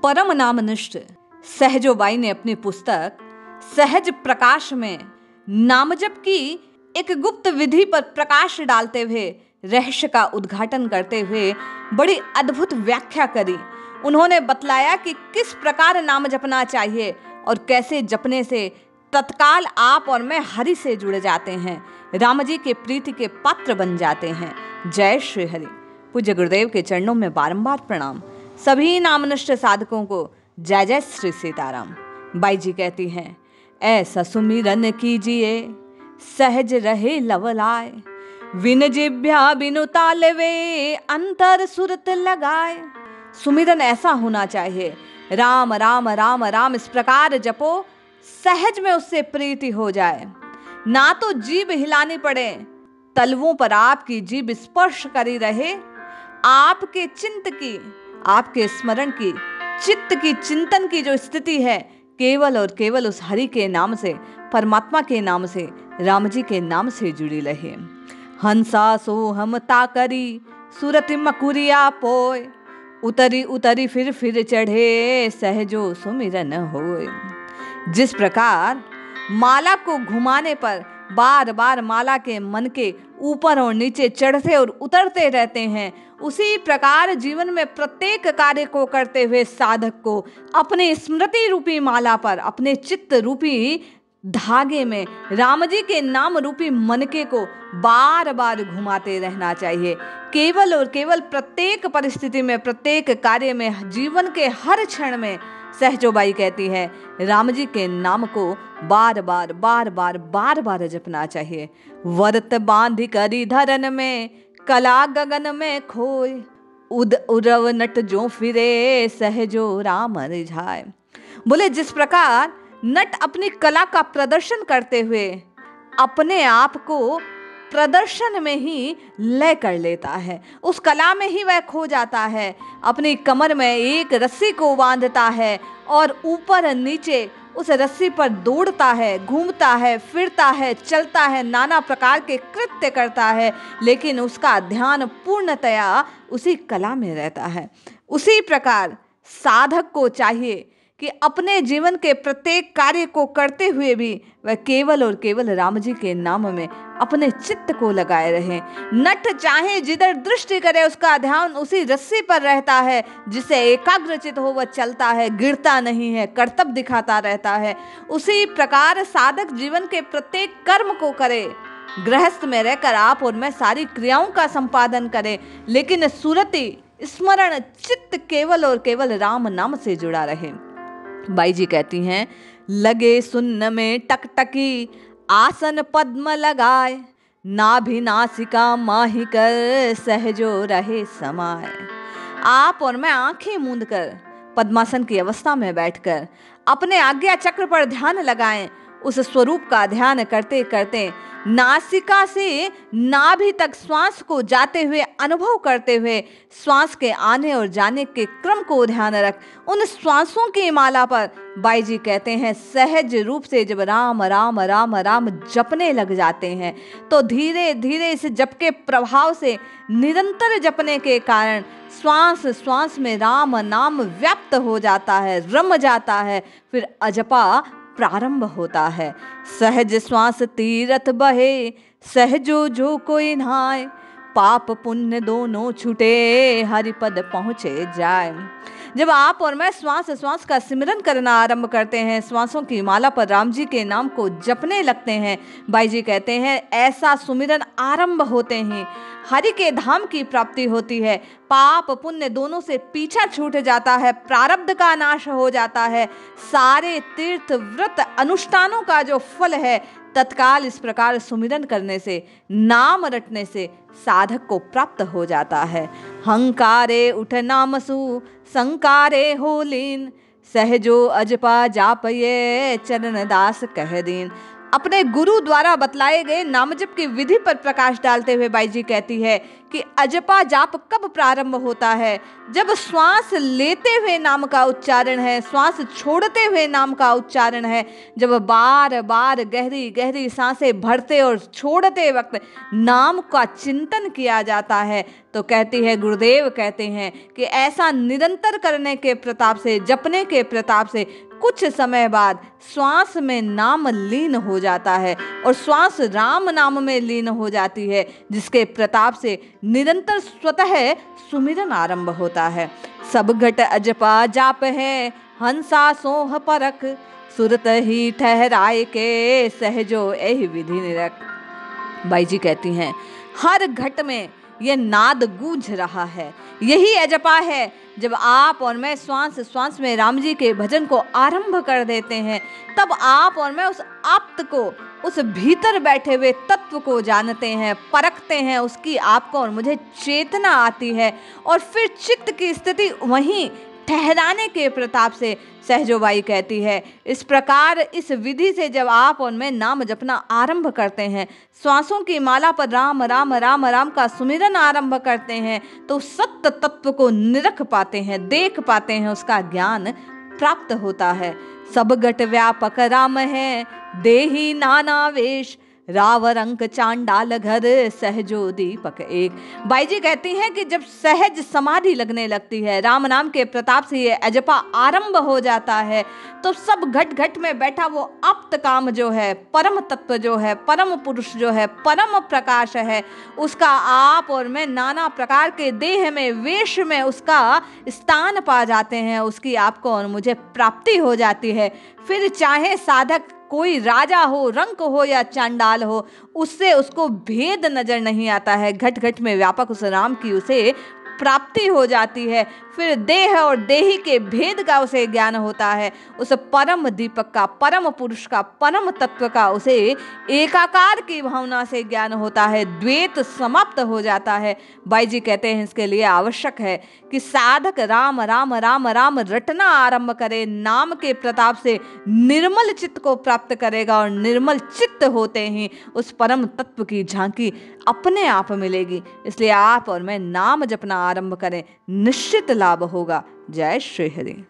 परम नामनिष्ठ सहजोबाई ने अपनी पुस्तक सहज प्रकाश में नामजप की एक गुप्त विधि पर प्रकाश डालते हुए रहस्य का उद्घाटन करते हुए बड़ी अद्भुत व्याख्या करी। उन्होंने बतलाया कि किस प्रकार नाम जपना चाहिए और कैसे जपने से तत्काल आप और मैं हरि से जुड़ जाते हैं, राम जी के प्रीति के पात्र बन जाते हैं। जय श्री हरि। पूज्य गुरुदेव के चरणों में बारंबार प्रणाम। सभी नामनिष्ठ साधकों को जय जय श्री सीताराम। बाई जी कहती हैं, ऐसा सुमिरन कीजिए सहज रहे लवलाए, विन जिभ्या बिनु तालवे अंतर सुरत लगाए। सुमिरन ऐसा होना चाहिए, राम राम राम राम इस प्रकार जपो, सहज में उससे प्रीति हो जाए। ना तो जीभ हिलानी पड़े, तलवों पर आपकी जीभ स्पर्श करी रहे। आपके चिंत की, आपके स्मरण की, चित्त की, चिंतन की जो स्थिति है केवल और केवल उस हरि के नाम से, परमात्मा के नाम से, राम जी के नाम से जुड़ी रहे। हंसा सो हम ताकरी सुरति मकुरिया पोय, उतरी उतरी फिर चढ़े सहजो सुमिरन होय। जिस प्रकार माला को घुमाने पर बार बार माला के मन के ऊपर और नीचे चढ़ते और उतरते रहते हैं, उसी प्रकार जीवन में प्रत्येक कार्य को करते हुए साधक को अपने स्मृति रूपी माला पर, अपने चित्त रूपी धागे में राम जी के नाम रूपी मनके को बार बार घुमाते रहना चाहिए। केवल और केवल प्रत्येक परिस्थिति में, प्रत्येक कार्य में, जीवन के हर क्षण में सहजोबाई कहती है राम जी के नाम को बार बार जपना चाहिए। वर्त बांध करी धरन में कला गगन में खोए, उद उरव नट जो फिरे सहजो राम रिझाए। बोले जिस प्रकार नट अपनी कला का प्रदर्शन करते हुए अपने आप को प्रदर्शन में ही लय कर लेता है, उस कला में ही वह खो जाता है। अपनी कमर में एक रस्सी को बांधता है और ऊपर नीचे उस रस्सी पर दौड़ता है, घूमता है, फिरता है, चलता है, नाना प्रकार के कृत्य करता है, लेकिन उसका ध्यान पूर्णतया उसी कला में रहता है। उसी प्रकार साधक को चाहिए कि अपने जीवन के प्रत्येक कार्य को करते हुए भी वह केवल और केवल राम जी के नाम में अपने चित्त को लगाए रहे। नट चाहे जिधर दृष्टि करे उसका ध्यान उसी रस्सी पर रहता है, जिसे एकाग्रचित हो वह चलता है, गिरता नहीं है, कर्तव्य दिखाता रहता है। उसी प्रकार साधक जीवन के प्रत्येक कर्म को करे, गृहस्थ में रहकर आप और मैं सारी क्रियाओं का संपादन करें, लेकिन सुरति, स्मरण, चित्त केवल और केवल राम नाम से जुड़ा रहे। बाई जी कहती हैं, लगे सुन्न में टकटकी आसन पद्म लगाए, नाभि नासिका माही कर सहजो रहे समाए। आप और मैं आंखें मूंद कर पद्मासन की अवस्था में बैठकर अपने आज्ञा चक्र पर ध्यान लगाएं। उस स्वरूप का ध्यान करते करते नासिका से नाभि तक श्वास को जाते हुए अनुभव करते हुए श्वास के आने और जाने के क्रम को ध्यान रख उन श्वासों की माला पर बाई जी कहते हैं सहज रूप से जब राम राम राम राम जपने लग जाते हैं तो धीरे धीरे इस जप के प्रभाव से निरंतर जपने के कारण श्वास श्वास में राम नाम व्याप्त हो जाता है, रम जाता है, फिर अजपा प्रारंभ होता है। सहज श्वास तीरथ बहे सहजो जो कोई नहाए, पाप पुण्य दोनों छूटे हरिपद पहुँचे जाए। जब आप और मैं श्वास श्वास का सिमरन करना आरंभ करते हैं, श्वासों की माला पर राम जी के नाम को जपने लगते हैं, बाई जी कहते हैं ऐसा सुमिरन आरंभ होते ही हरि के धाम की प्राप्ति होती है। पाप पुण्य दोनों से पीछा छूट जाता है, प्रारब्ध का नाश हो जाता है, सारे तीर्थ व्रत अनुष्ठानों का जो फल है तत्काल इस प्रकार सुमिरन करने से, नाम रटने से साधक को प्राप्त हो जाता है। हंकारे उठ नामसु संकारे हो लीन, सहजो अजपा जापये चरण दास कह दीन। अपने गुरु द्वारा बतलाए गए नाम जप की विधि पर प्रकाश डालते हुए बाई जी कहती है कि अजपा जाप कब प्रारंभ होता है? जब श्वास लेते हुए नाम का उच्चारण है, श्वास छोड़ते हुए नाम का उच्चारण है, जब बार बार गहरी गहरी सांसें भरते और छोड़ते वक्त नाम का चिंतन किया जाता है, तो कहती है, गुरुदेव कहते हैं कि ऐसा निरंतर करने के प्रताप से, जपने के प्रताप से कुछ समय बाद श्वास में नाम लीन हो जाता है और श्वास राम नाम में लीन हो जाती है, जिसके प्रताप से निरंतर स्वतः सुमिरन आरंभ होता है। सब घट अजपा जाप है, हंसा सोह परख, सुरत ही ठहराए के, सहजो एहि विधि निरख। बाई जी कहती हैं, हर घट में यह नाद गूंज रहा है, यही अजपा है। जब आप और मैं श्वास श्वास में राम जी के भजन को आरंभ कर देते हैं, तब आप और मैं उस आप्त को, उस भीतर बैठे हुए तत्व को जानते हैं, परखते हैं, उसकी आपको और मुझे चेतना आती है और फिर चित्त की स्थिति वहीं ठहराने के प्रताप से सहजोबाई कहती है, इस प्रकार इस विधि से जब आप और मैं नाम जपना आरंभ करते हैं, श्वासों की माला पर राम राम राम राम का सुमिरन आरंभ करते हैं, तो सत्य तत्व को निरख पाते हैं, देख पाते हैं, उसका ज्ञान प्राप्त होता है। सब घट व्यापक राम है, देही नाना वेश, रावर अंक चांडाल घर, सहजो दीपक एक। बाई जी कहती हैं कि जब सहज समाधि लगने लगती है, राम नाम के प्रताप से ये अजपा आरंभ हो जाता है, तो सब घट घट में बैठा वो आप्त काम जो है, परम तत्व जो है, परम पुरुष जो है, परम प्रकाश है, उसका आप और मैं नाना प्रकार के देह में, वेश में उसका स्थान पा जाते हैं, उसकी आपको और मुझे प्राप्ति हो जाती है। फिर चाहे साधक कोई राजा हो, रंक हो या चांडाल हो, उससे उसको भेद नजर नहीं आता है। घट घट में व्यापक उस राम की उसे प्राप्ति हो जाती है। फिर देह और देही के भेद का उसे ज्ञान होता है, उस परम दीपक का, परम पुरुष का, परम तत्व का उसे एकाकार की भावना से ज्ञान होता है, द्वैत समाप्त हो जाता है। बाई जी कहते हैं, इसके लिए आवश्यक है कि साधक राम राम राम राम रटना आरंभ करे, नाम के प्रताप से निर्मल चित्त को प्राप्त करेगा और निर्मल चित्त होते ही उस परम तत्व की झांकी अपने आप मिलेगी। इसलिए आप और मैं नाम जपना आरंभ करें, निश्चित लाभ होगा। जय श्री हरि।